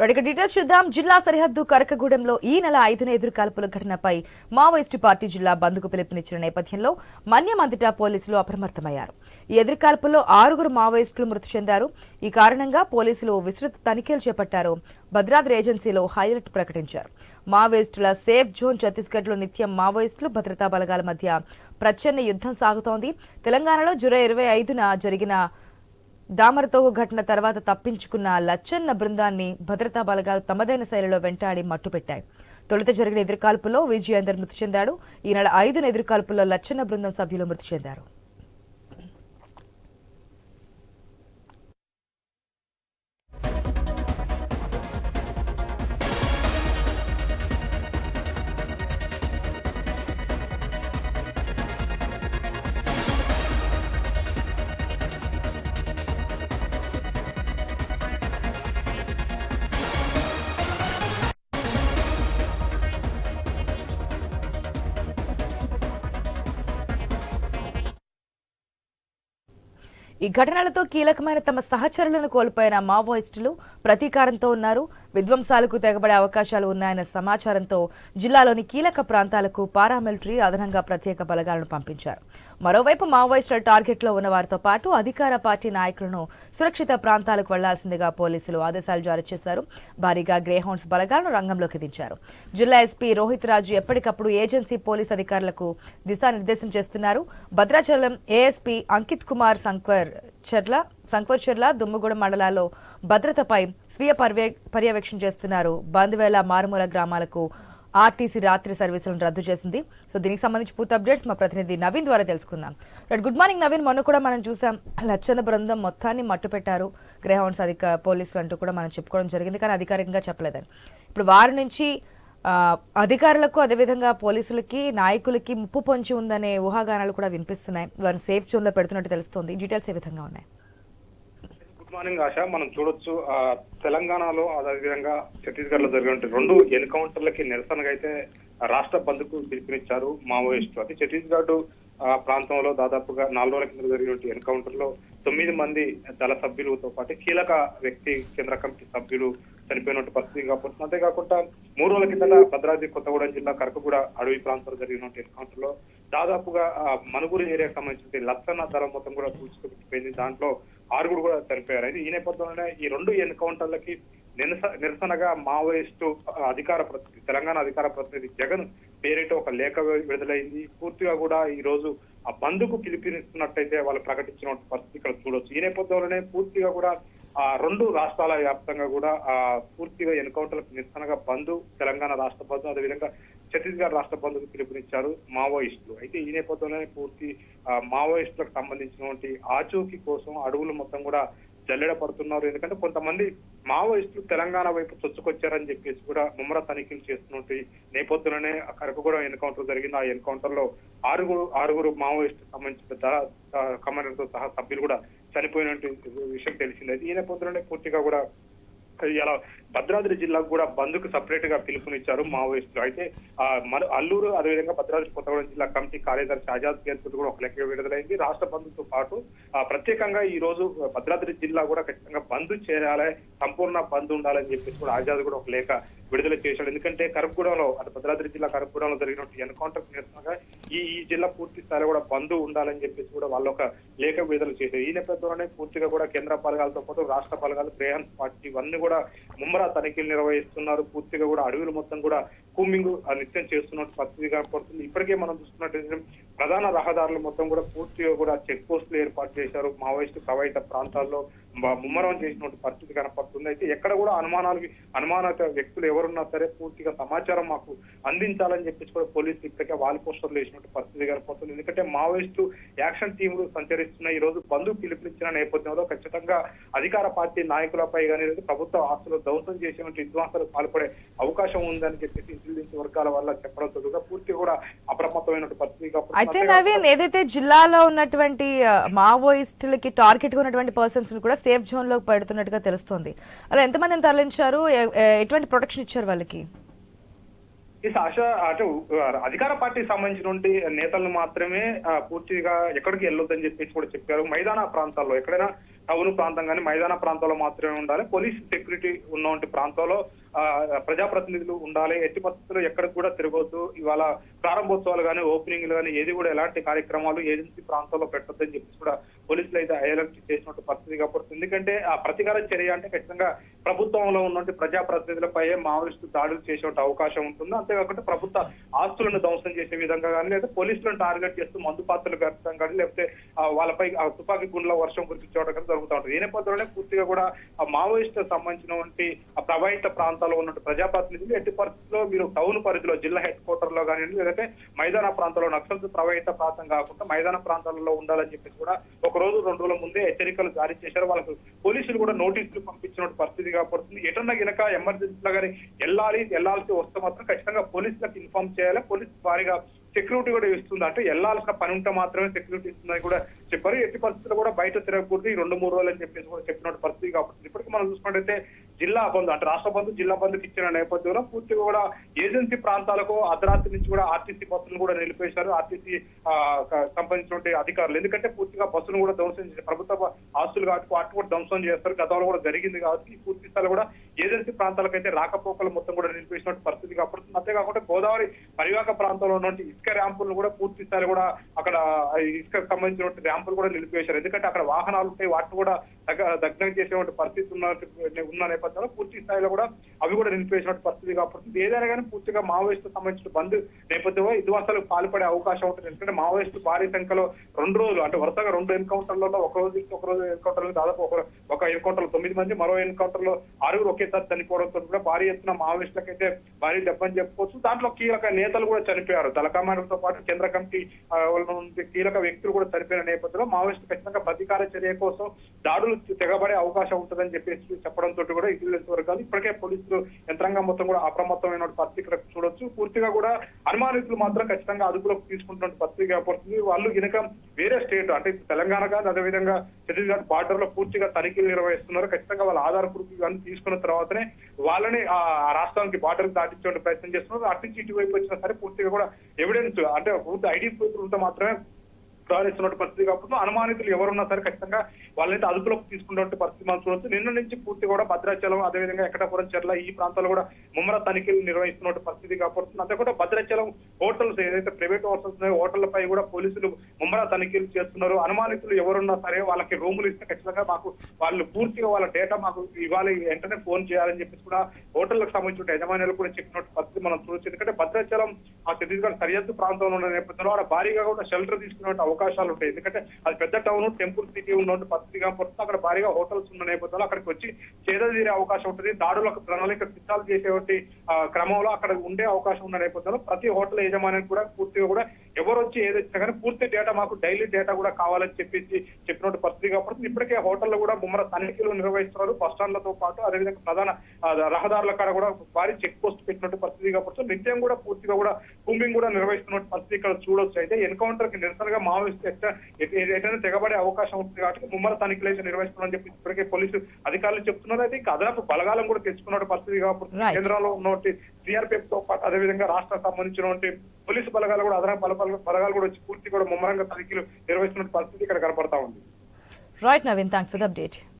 ఇక డీటెయిల్స్ చూద్దాం. జిల్లా సరిహద్దు కరకగూడెంలో ఈ నెల 5న ఎదురుకాల్పుల ఘటనపై మావోయిస్టు పార్టీ జిల్లా బంద్కు పిలుపునిచ్చిన నేపథ్యంలో మన్యం అంతటా పోలీసులు అప్రమత్తమయ్యారు. ఈ ఎదురుకాల్పుల్లో 6 మావోయిస్టులు మృతి చెందారు. ఈ కారణంగా పోలీసులు విస్తృత తనిఖీలు చేపట్టారు. భద్రాద్రి ఏజెన్సీలో హైలైట్ ప్రకటించారు. మావోయిస్టుల సేఫ్ జోన్ ఛత్తీస్గఢ్లో నిత్యం మావోయిస్టులు భద్రతా బలగాల మధ్య ప్రచ్ఛన్న యుద్ధం సాగుతోంది. తెలంగాణలో జూలై 25న జరిగిన దామరతోగు ఘటన తర్వాత తప్పించుకున్న లచ్చన్న బృందాన్ని భద్రతా బలగాలు తమదైన శైలిలో వెంటాడి మట్టుపెట్టాయి. తొలుత జరిగిన ఎదురుకాల్పులో విజయేందర్ మృతి చెందాడు. ఈ నెల 5న ఎదురుకాల్పుల్లో లచ్చన్న బృందం సభ్యులు మృతి చెందారు. ఈ ఘటనలతో కీలకమైన తమ సహచరులను కోల్పోయిన మావోయిస్టులు ప్రతీకారంతో ఉన్నారు. విధ్వంసాలకు తెగబడే అవకాశాలు ఉన్నాయన్న సమాచారంతో జిల్లాలోని కీలక ప్రాంతాలకు పారామిలిటరీ అదనంగా ప్రత్యేక బలగాలను పంపించారు. మరోవైపు మావోయిస్టుల టార్గెట్లో ఉన్న వారితో పాటు అధికార పార్టీ నాయకులను సురక్షిత ప్రాంతాలకు వెళ్లాల్సిందిగా పోలీసులు ఆదేశాలు జారీ చేశారు. భారీగా గ్రేహౌండ్స్ బలగాలను రంగంలోకి దించారు. జిల్లా ఎస్పీ రోహిత్ రాజు ఎప్పటికప్పుడు ఏజెన్సీ పోలీస్ అధికారులకు దిశానిర్దేశం చేస్తున్నారు. భద్రాచలం ఏఎస్పీ అంకిత్ కుమార్ సంక్వర్ చెర్ల దుమ్మగూడెం మండలాల్లో భద్రతపై స్వీయ పర్యవేక్షణ చేస్తున్నారు. బంద్వేల మారుమూల గ్రామాలకు ఆర్టీసీ రాత్రి సర్వీసులను రద్దు చేసింది. సో దీనికి సంబంధించి పూర్తి అప్డేట్స్ మా ప్రతినిధి నవీన్ ద్వారా తెలుసుకుందాం. Good morning Naveen. మొన్న కూడా మనం చూసాం లచ్చన్న బృందం మొత్తాన్ని మట్టుపెట్టారు గ్రేహౌండ్స్ పోలీసులు అంటూ కూడా మనం చెప్పుకోవడం జరిగింది, కానీ అధికారికంగా చెప్పలేదని. ఇప్పుడు వారి నుంచి అధికారులకు అదేవిధంగా పోలీసులకి నాయకులకి ముప్పు పొంచి ఉందనే ఊహాగానాలు కూడా వినిపిస్తున్నాయి. వారిని సేఫ్ జోన్ లో పెడుతున్నట్టు తెలుస్తోంది. డీటెయిల్స్ ఏ విధంగా ఉన్నాయి? గుడ్ మార్నింగ్ ఆశ. మనం చూడొచ్చు తెలంగాణలో అదేవిధంగా ఛత్తీస్గఢ్ లో జరిగిన 2 ఎన్కౌంటర్లకి నిరసనగా అయితే రాష్ట్ర బంద్కు పిలుపునిచ్చారు మావోయిస్టులు. అయితే ఛత్తీస్గఢ్ ప్రాంతంలో దాదాపుగా 4 రోజుల కింద జరిగిన ఎన్కౌంటర్ లో 9 మంది దళ సభ్యులతో పాటు కీలక వ్యక్తి కేంద్ర కమిటీ సభ్యులు చనిపోయినట్టు పరిస్థితి కాబట్టి, అంతేకాకుండా 3 రోజుల కిందట భద్రాద్రి కొత్తగూడెం జిల్లా కరకగూడ అడవి ప్రాంతంలో జరిగిన ఎన్కౌంటర్ లో దాదాపుగా మనుగురు ఏరియాకు సంబంధించిన లచ్చన్న దళం మొత్తం కూడా పూడ్చుకుపోయింది. దాంట్లో 6 కూడా చనిపోయారు. అయితే ఈ నేపథ్యంలోనే ఈ 2 ఎన్కౌంటర్లకి నిరసనగా మావోయిస్టు తెలంగాణ అధికార ప్రతినిధి జగన్ పేరిట ఒక లేఖ విడుదలైంది. పూర్తిగా కూడా ఈ రోజు ఆ బంద్కు పిలుపునిస్తున్నట్టయితే వాళ్ళు ప్రకటించిన పరిస్థితి ఇక్కడ చూడొచ్చు. ఈ నేపథ్యంలోనే పూర్తిగా కూడా 2 రాష్ట్రాల వ్యాప్తంగా కూడా పూర్తిగా ఎన్కౌంటర్లకు నిరసనగా బంద్, తెలంగాణ రాష్ట్ర బంద్, అదేవిధంగా ఛత్తీస్గఢ్ రాష్ట్ర బంద్కు పిలుపునిచ్చారు మావోయిస్టులు. అయితే ఈ నేపథ్యంలోనే పూర్తి మావోయిస్టులకు సంబంధించినటువంటి ఆచూకీ కోసం అడవులు మొత్తం కూడా జల్లెడ పడుతున్నారు. ఎందుకంటే కొంతమంది మావోయిస్టులు తెలంగాణ వైపు చొచ్చుకొచ్చారని చెప్పేసి కూడా ముమ్మర తనిఖీలు చేస్తున్నట్టు నేపథ్యంలోనే కరకగూడెం ఎన్కౌంటర్ జరిగింది. ఆ ఎన్కౌంటర్ లో 6 మావోయిస్టు సంబంధించిన కమాండర్ తో సహా సభ్యులు కూడా చనిపోయినట్టు విషయం తెలిసింది. ఈ నేపథ్యంలోనే పూర్తిగా కూడా ఇలా భద్రాద్రి జిల్లాకు కూడా బంద్కు సపరేట్ గా పిలుపునిచ్చారు మావోయిస్టులు. అయితే అల్లూరు అదేవిధంగా భద్రాద్రి కొత్తగూడెం జిల్లా కమిటీ కార్యదర్శి ఆజాద్ పేరుతో కూడా ఒక లేఖ విడుదలైంది. రాష్ట్ర బంద్తో పాటు ప్రత్యేకంగా ఈ రోజు భద్రాద్రి జిల్లా కూడా ఖచ్చితంగా బంద్ చేయాలి, సంపూర్ణ బంద్ ఉండాలని చెప్పేసి కూడా ఆజాద్ కూడా ఒక లేఖ విడుదల చేశాడు. ఎందుకంటే కరకగూడెంలో భద్రాద్రి జిల్లా కరకగూడెంలో జరిగినట్టు ఎన్కౌంటర్ నిరసనగా ఈ జిల్లా పూర్తి స్థాయిలో కూడా బంద్ ఉండాలని చెప్పేసి కూడా వాళ్ళు ఒక లేఖ విడుదల చేశారు. ఈ నేపథ్యంలోనే పూర్తిగా కూడా కేంద్ర బలగాలతో పాటు రాష్ట్ర బలగాలు గ్రేహౌండ్స్ పార్టీ ఇవన్నీ కూడా ముమ్మర తనిఖీలు నిర్వహిస్తున్నారు. పూర్తిగా కూడా అడవులు మొత్తం కూడా కూమింగ్ నిత్యం చేస్తున్నట్టు పరిస్థితి కనపడుతుంది. ఇప్పటికే మనం చూస్తున్నట్టు ప్రధాన రహదారులు మొత్తం కూడా పూర్తిగా కూడా చెక్ పోస్టులు ఏర్పాటు చేశారు. మావోయిస్టు ప్రభావిత ప్రాంతాల్లో ముమ్మరం చేసినట్టు పరిస్థితి కనపడుతుంది. అయితే ఎక్కడ కూడా అనుమానిత వ్యక్తులు ఎవరున్నా సరే పూర్తిగా సమాచారం మాకు అందించాలని చెప్పేసి కూడా పోలీసులు ఇప్పటికే వాల్ పోస్టర్లు వేసినట్టు పరిస్థితి కనపడుతుంది. ఎందుకంటే మావోయిస్టు యాక్షన్ టీములు సంచరిస్తున్న ఈ రోజు బంధువు పిలుపునిచ్చిన నేపథ్యంలో ఖచ్చితంగా అధికార పార్టీ నాయకులపై కానీ ప్రభుత్వ ఆస్తులు ధ్వంసం చేసినట్టు విధ్వంసాలకు పాల్పడే అవకాశం ఉందని చెప్పేసి ఇంటెలిజెన్స్ వర్గాల వల్ల చెప్పడంతో పూర్తిగా కూడా అప్రమత్తమైనటువంటి పరిస్థితి. అయితే నవీన్, ఏదైతే జిల్లాలో ఉన్నటువంటి మావోయిస్టులకి టార్గెట్ ఉన్నటువంటి పర్సన్స్ కూడా సేఫ్ జోన్ లో పెడుతున్నట్టుగా తెలుస్తోంది. అలా ఎంతమందిని తరలించారు, ఎటువంటి ప్రొటెక్షన్ ఇచ్చారు వాళ్ళకి? అటు అధికార పార్టీకి సంబంధించినటువంటి నేతలను మాత్రమే పూర్తిగా ఎక్కడికి వెళ్ళొద్దని చెప్పేసి కూడా చెప్పారు. మైదాన ప్రాంతాల్లో ఎక్కడైనా టౌన్ ప్రాంతం కానీ మైదాన ప్రాంతాల్లో మాత్రమే ఉండాలి. పోలీస్ సెక్యూరిటీ ఉన్నటువంటి ప్రాంతాల్లో ప్రజాప్రతినిధులు ఉండాలి. ఎట్టి పరిస్థితుల్లో ఎక్కడికి కూడా తిరగొద్దు. ఇవాళ ప్రారంభోత్సవాలు కానీ ఓపెనింగ్లు కానీ ఏది కూడా ఎలాంటి కార్యక్రమాలు ఏజెన్సీ ప్రాంతాల్లో పెట్టొద్దని చెప్పేసి కూడా పోలీసులు అయితే అలర్ట్ చేసినట్టు పరిస్థితి కాబట్టి ఎందుకంటే ఆ ప్రతికార చర్య అంటే ఖచ్చితంగా ప్రభుత్వంలో ఉన్నటువంటి ప్రజాప్రతినిధులపై మావోయిస్టు దాడులు చేసే అవకాశం ఉంటుంది. అంతేకాకుండా ప్రభుత్వ ఆస్తులను ధ్వంసం చేసే విధంగా కానీ లేదా పోలీసులను టార్గెట్ చేస్తూ మందు పాత్రలు పెట్టడం కానీ లేకపోతే వాళ్ళపై తుపాకీ గుండ్ల వర్షం కురిపించడం కానీ జరుగుతూ ఉంటుంది. ఈ నేపథ్యంలోనే పూర్తిగా కూడా ఆ మావోయిస్టులకు సంబంధించినటువంటి ఆ ప్రభావిత ప్రాంతాల్లో ఉన్నటువంటి ప్రజాప్రతినిధులు ఎట్టి పరిస్థితుల్లో మీరు టౌన్ పరిధిలో జిల్లా హెడ్ క్వార్టర్ లో కానీ లేదంటే మైదాన ప్రాంతాల్లో నక్సల్ ప్రభావిత ప్రాంతం కాకుండా మైదాన ప్రాంతాలలో ఉండాలని చెప్పేసి కూడా ఒక రోజు 2 రోజుల ముందే హెచ్చరికలు జారీ చేశారు. వాళ్ళకు పోలీసులు కూడా నోటీసులు పంపించిన పరిస్థితి కాబడుతుంది. ఎటన్నా గినక ఎమర్జెన్సీలో కానీ వెళ్లాల్సి వస్తే మాత్రం ఖచ్చితంగా పోలీసులకు ఇన్ఫార్మ్ చేయాలి. పోలీసు వారిగా సెక్యూరిటీ కూడా ఇస్తుంది. అంటే వెళ్లాల్సిన పని ఉంటే మాత్రమే సెక్యూరిటీ ఇస్తుందని కూడా చెప్పారు. ఎట్టి పరిస్థితుల్లో కూడా బయట తిరగకూడదు 2-3 రోజులు అని చెప్పేసి కూడా చెప్పిన పరిస్థితి కాబట్టి ఇప్పటికీ మనం చూసుకున్నట్టయితే జిల్లా బంధు అంటే రాష్ట్ర బంధు జిల్లా బంధుకి ఇచ్చిన నేపథ్యంలో పూర్తిగా కూడా ఏజెన్సీ ప్రాంతాలకు అర్ధరాత్రి నుంచి కూడా ఆర్టీసీ బస్సులు కూడా నిలిపేశారు. ఆర్టీసీ సంబంధించినటువంటి అధికారులు ఎందుకంటే పూర్తిగా బస్సులు కూడా ధ్వంసం చేశారు. ప్రభుత్వ ఆస్తులు కాబట్టి వాటిని కూడా ధ్వంసం చేస్తారు. గతంలో కూడా జరిగింది కాబట్టి పూర్తి స్థాయిలో కూడా ఏజెన్సీ ప్రాంతాలకైతే రాకపోకలు మొత్తం కూడా నిలిపేసినట్టు పరిస్థితి కాబట్టి అంతేకాకుండా గోదావరి పరివాహక ప్రాంతంలో ఉన్నటువంటి ఇసుక ర్యాంపులు కూడా పూర్తి స్థాయిలో కూడా అక్కడ ఇసుక సంబంధించినటువంటి ర్యాంపులు కూడా నిలిపేశారు. ఎందుకంటే అక్కడ వాహనాలు ఉంటాయి వాటిని కూడా దగ్ధం చేసేటువంటి పరిస్థితి ఉన్న నేపథ్యంలో పూర్తి స్థాయిలో కూడా అవి కూడా నిలిపేసినట్టు పరిస్థితి కాబట్టి ఏదైనా కానీ పూర్తిగా మావోయిస్టు సంబంధించిన బంద్ నేపథ్యంలో విధ్వంసాలకు పాల్పడే అవకాశం ఉంటుంది. ఎందుకంటే మావోయిస్టు భారీ సంఖ్యలో 2 రోజులు అంటే వరుసగా 2 ఎన్కౌంటర్లలో ఒక రోజు ఎన్కౌంటర్లు దాదాపు ఒక ఎన్కౌంటర్ 9 మంది మరో ఎన్కౌంటర్ లో 6 ఒకేసారి చనిపోవడంతో కూడా భారీ ఎత్తున మావోయిస్టులకైతే భారీ దెబ్బని చెప్పుకోవచ్చు. దాంట్లో కీలక నేతలు కూడా చనిపోయారు. దళకమాండర్తో పాటు కేంద్ర కమిటీ కీలక వ్యక్తులు కూడా చనిపోయిన నేపథ్యంలో మావోయిస్టు ఖచ్చితంగా ప్రతీకార చర్య కోసం దాడులు తెగబడే అవకాశం ఉంటుందని చెప్పేసి చెప్పడంతో కూడా ఇంటెలిజెన్స్ వర్గాలు ఇప్పటికే పోలీసులు యంత్రాంగం మొత్తం కూడా అప్రమత్తమైన పరిస్థితి ఇక్కడ చూడొచ్చు. పూర్తిగా కూడా అనుమానితులు మాత్రం ఖచ్చితంగా అదుపులోకి తీసుకుంటున్న పరిస్థితి ఏర్పడుతుంది. వాళ్ళు గినక వేరే స్టేట్ అంటే తెలంగాణ కానీ అదేవిధంగా ఛత్తీస్గఢ్ బార్డర్ లో పూర్తిగా తనిఖీలు నిర్వహిస్తున్నారు. ఖచ్చితంగా వాళ్ళ ఆధార్ ప్రూఫ్ కానీ తీసుకున్న తర్వాతనే వాళ్ళని ఆ రాష్ట్రానికి బార్డర్ దాటించే ప్రయత్నం చేస్తున్నారు. అటు నుంచి ఇటువైపు వచ్చినా సరే పూర్తిగా కూడా ఎవిడెన్స్ అంటే పూర్తి ఐడి ప్రూఫ్ ఉంటే మాత్రమే ప్రారంభిస్తున్న పరిస్థితి కాబట్టి అనుమానితులు ఎవరున్నా సరే ఖచ్చితంగా వాళ్ళైతే అదుపులోకి తీసుకున్నటువంటి పరిస్థితి మనం చూడొచ్చు. నిన్న నుంచి పూర్తి కూడా భద్రాచలం అదేవిధంగా ఎక్కటాపురం చెర్ల ఈ ప్రాంతాల్లో కూడా ముమ్మర తనిఖీలు నిర్వహిస్తున్న పరిస్థితి కాబట్టి అంతే కూడా భద్రాచలం హోటల్స్ ఏదైతే ప్రైవేట్ హోటల్స్ ఉన్నాయో హోటళ్లపై కూడా పోలీసులు ముమ్మర తనిఖీలు చేస్తున్నారు. అనుమానితులు ఎవరున్నా సరే వాళ్ళకి రూములు ఇస్తే ఖచ్చితంగా మాకు వాళ్ళు పూర్తిగా వాళ్ళ డేటా మాకు ఇవ్వాలి వెంటనే ఫోన్ చేయాలని చెప్పేసి కూడా హోటళ్లకు సంబంధించిన యజమానులు కూడా చెప్పినట్టు పరిస్థితి మనం చూడొచ్చు. ఎందుకంటే భద్రాచలం ఆ ఛత్తీస్గఢ్ సరిహద్దు ప్రాంతంలో ఉన్న నేపథ్యంలో అక్కడ భారీగా కూడా షెల్టర్ తీసుకునే అవకాశాలు ఉంటాయి. ఎందుకంటే అది పెద్ద టౌన్ టెంపుల్ సిటీ ఉన్న పరిస్థితిగా పడుతుంది. అక్కడ భారీగా హోటల్స్ ఉన్న నేపథ్యంలో అక్కడికి వచ్చి చేదీరే అవకాశం ఉంటుంది. దాడులకు ప్రణాళిక సిద్ధాలు చేసేటువంటి క్రమంలో అక్కడ ఉండే అవకాశం ఉన్న నేపథ్యంలో ప్రతి హోటల్ యజమానికి కూడా పూర్తిగా కూడా ఎవరు వచ్చి ఏదైనా కానీ పూర్తి డేటా మాకు డైలీ డేటా కూడా కావాలని చెప్పేసి చెప్పినట్టు పరిస్థితి కాబట్టి ఇప్పటికే హోటల్లో కూడా ముమ్మర తనిఖీలు నిర్వహిస్తున్నారు. బస్ స్టాండ్లతో పాటు అదేవిధంగా ప్రధాన రహదారుల కాడ కూడా భారీ చెక్ పోస్ట్ పెట్టినట్టు పరిస్థితి కాబట్టి నిత్యం కూడా పూర్తిగా కూడా కూంబింగ్ కూడా నిర్వహిస్తున్న పరిస్థితి ఇక్కడ చూడొచ్చు. అయితే ఎన్కౌంటర్ కి నిరసనగా మావోయిస్టు ఎటైనా తెగబడే అవకాశం ఉంటుంది కాబట్టి ముమ్మర తనిఖీలు అయితే నిర్వహిస్తున్నారని చెప్పి ఇప్పటికే పోలీసు అధికారులు చెప్తున్నారు. అయితే ఇంకా అదనపు బలగాలను కూడా తెచ్చుకున్న పరిస్థితి కాబట్టి కేంద్రంలో ఉన్నటువంటి సిఆర్పిఎఫ్ తో పాటు అదేవిధంగా రాష్ట్ర సంబంధించినటువంటి పోలీసు బలగాలు కూడా అదనపు బలగాలు కూడా వచ్చి పూర్తి కూడా ముమ్మరంగా తనిఖీలు నిర్వహిస్తున్న పరిస్థితి ఇక్కడ కనపడతా ఉంది. Right Naveen, thanks for the update.